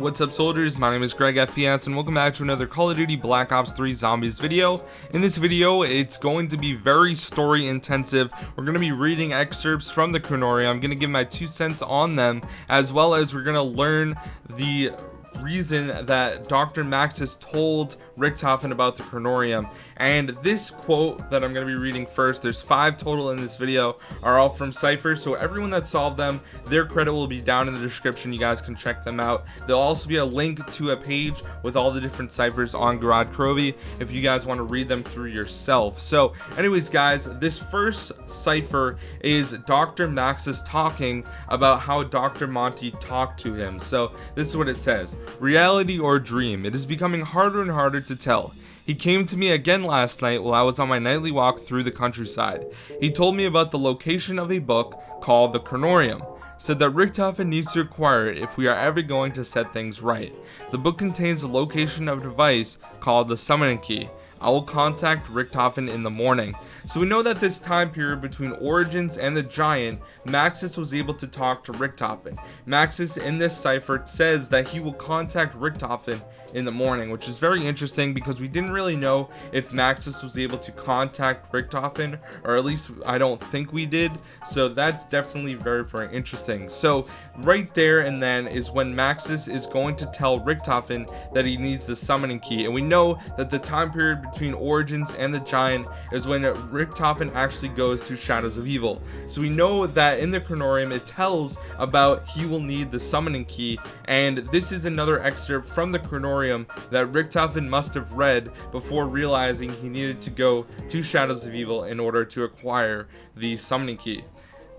What's up, soldiers? My name is GregFPS and welcome back to another Call of Duty Black Ops 3 Zombies video. In this video, it's going to be very story intensive. We're going to be reading excerpts from the Kronorium. I'm going to give my 2 cents on them, as well as we're going to learn the reason that Dr. Maxis told Richthofen about the Kronorium. And this quote that I'm going to be reading first, there's 5 total in this video, are all from Ciphers, so everyone that solved them, their credit will be down in the description. You guys can check them out. There'll also be a link to a page with all the different ciphers on Gorod Krovi if you guys want to read them through yourself. So anyways, guys, this first cipher is Dr. Maxis talking about how Dr. Monty talked to him. So this is what it says: reality or dream, it is becoming harder and harder to tell. He came to me again last night while I was on my nightly walk through the countryside. He told me about the location of a book called the Kronorium. Said that Richthofen needs to acquire it if we are ever going to set things right. The book contains the location of a device called the summoning key. I will contact Richthofen in the morning. So we know that this time period between Origins and the Giant, Maxis was able to talk to Richthofen. Maxis in this cipher says that he will contact Richthofen in the morning, which is very interesting because we didn't really know if Maxis was able to contact Richthofen, or at least I don't think we did. So that's definitely very, very interesting. So right there and then is when Maxis is going to tell Richthofen that he needs the summoning key. And we know that the time period between Origins and the Giant is when Richthofen actually goes to Shadows of Evil. So we know that in the Kronorium it tells about he will need the summoning key, and this is another excerpt from the Kronorium that Richthofen must have read before realizing he needed to go to Shadows of Evil in order to acquire the summoning key.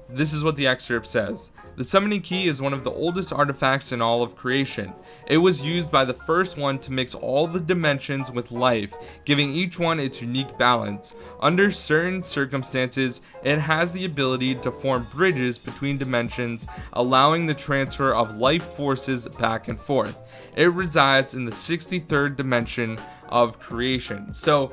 This is what the excerpt says. The summoning key is one of the oldest artifacts in all of creation. It was used by the first one to mix all the dimensions with life, giving each one its unique balance. Under certain circumstances, it has the ability to form bridges between dimensions, allowing the transfer of life forces back and forth. It resides in the 63rd dimension of creation. So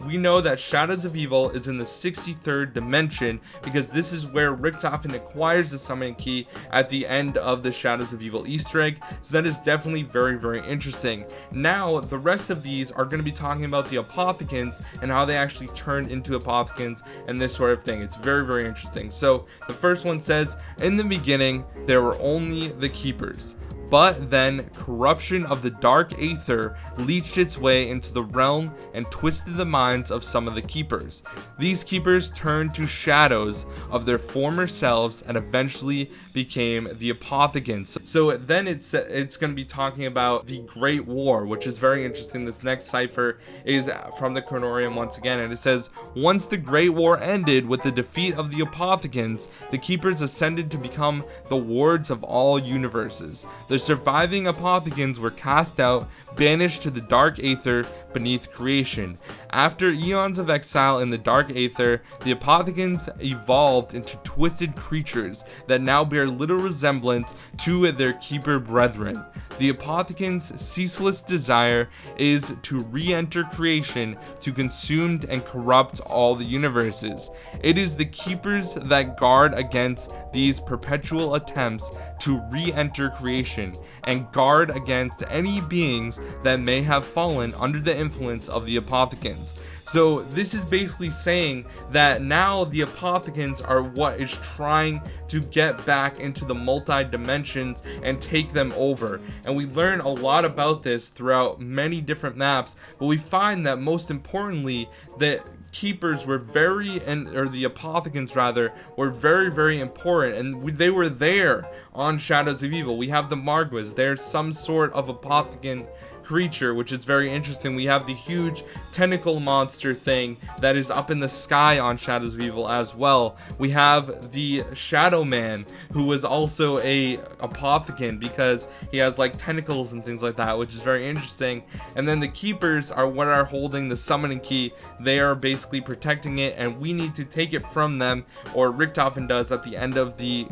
we know that Shadows of Evil is in the 63rd dimension because this is where Richthofen acquires the summoning key at the end of the Shadows of Evil Easter egg. So that is definitely very, very interesting. Now the rest of these are going to be talking about the Apothecans and how they actually turned into Apothecans and this sort of thing. It's very, very interesting. So the first one says, in the beginning there were only the Keepers. But then corruption of the dark aether leached its way into the realm and twisted the minds of some of the Keepers. These Keepers turned to shadows of their former selves and eventually became the Apothecans. So then it's going to be talking about the Great War, which is very interesting. This next cipher is from the Kronorium once again, and it says, once the Great War ended with the defeat of the Apothecans, the Keepers ascended to become the wards of all universes. The surviving Apothecans were cast out, banished to the dark aether beneath creation. After eons of exile in the dark aether, the Apothecans evolved into twisted creatures that now bear little resemblance to their Keeper brethren. The Apothecans' ceaseless desire is to re-enter creation to consume and corrupt all the universes. It is the Keepers that guard against these perpetual attempts to re-enter creation and guard against any beings that may have fallen under the influence of the Apothecans. So this is basically saying that now the Apothecans are what is trying to get back into the multi-dimensions and take them over. And we learn a lot about this throughout many different maps, but we find that most importantly that Keepers were the Apothecans rather, were very, very important, and they were there on Shadows of Evil. We have the Margwas, they're some sort of Apothecan creature, which is very interesting. We have the huge tentacle monster thing that is up in the sky on Shadows of Evil as well. We have the Shadow Man, who was also a Apothecan because he has like tentacles and things like that, which is very interesting. And then the Keepers are what are holding the summoning key. They are basically protecting it, and we need to take it from them, or Richthofen does at the end of the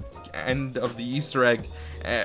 Easter egg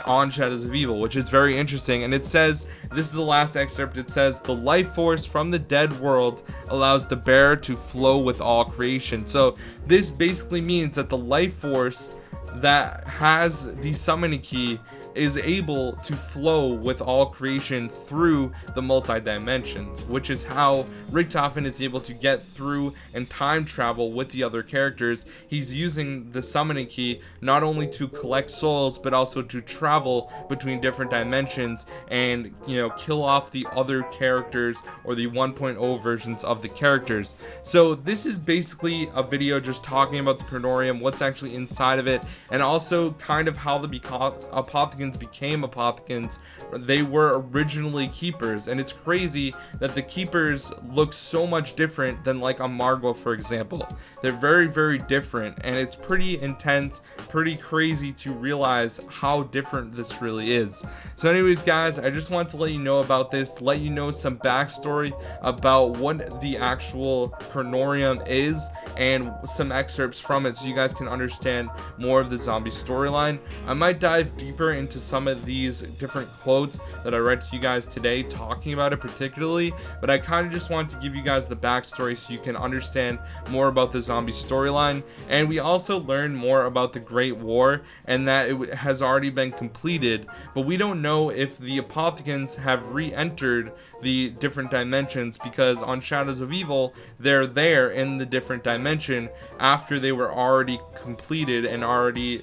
on Shadows of Evil, which is very interesting. And it says, this is the last excerpt, it says, the life force from the dead world allows the bearer to flow with all creation. So this basically means that the life force that has the summoning key is able to flow with all creation through the multi-dimensions, which is how Richtofen is able to get through and time travel with the other characters. He's using the summoning key not only to collect souls, but also to travel between different dimensions and, kill off the other characters or the 1.0 versions of the characters. So this is basically a video just talking about the Kronorium, what's actually inside of it, and also kind of how the apothecans became apothecans. They were originally keepers, and it's crazy that the keepers look so much different than like a Margot, for example. They're very, very different, and it's pretty intense, pretty crazy to realize how different this really is. So anyways, guys, I just want to let you know about this, let you know some backstory about what the actual Kronorium is and some excerpts from it so you guys can understand more of the zombie storyline. I might dive deeper into some of these different quotes that I read to you guys today talking about it particularly, but I kind of just want to give you guys the backstory so you can understand more about the zombie storyline. And we also learn more about the Great War and that it has already been completed, but we don't know if the apothecans have re-entered the different dimensions, because on Shadows of Evil they're there in the different dimension after they were already completed and already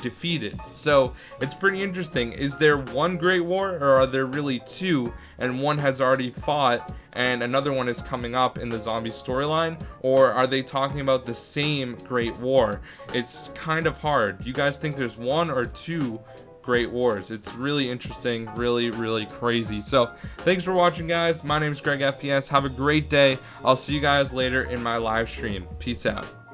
defeated. So it's pretty interesting. Is there one Great War, or are there really two, and one has already fought and another one is coming up in the zombie storyline, or are they talking about the same Great War? It's kind of hard. Do you guys think there's one or two Great Wars? It's really interesting, really, really crazy. So thanks for watching, guys. My name is GregFPS. Have a great day. I'll see you guys later in my live stream. Peace out.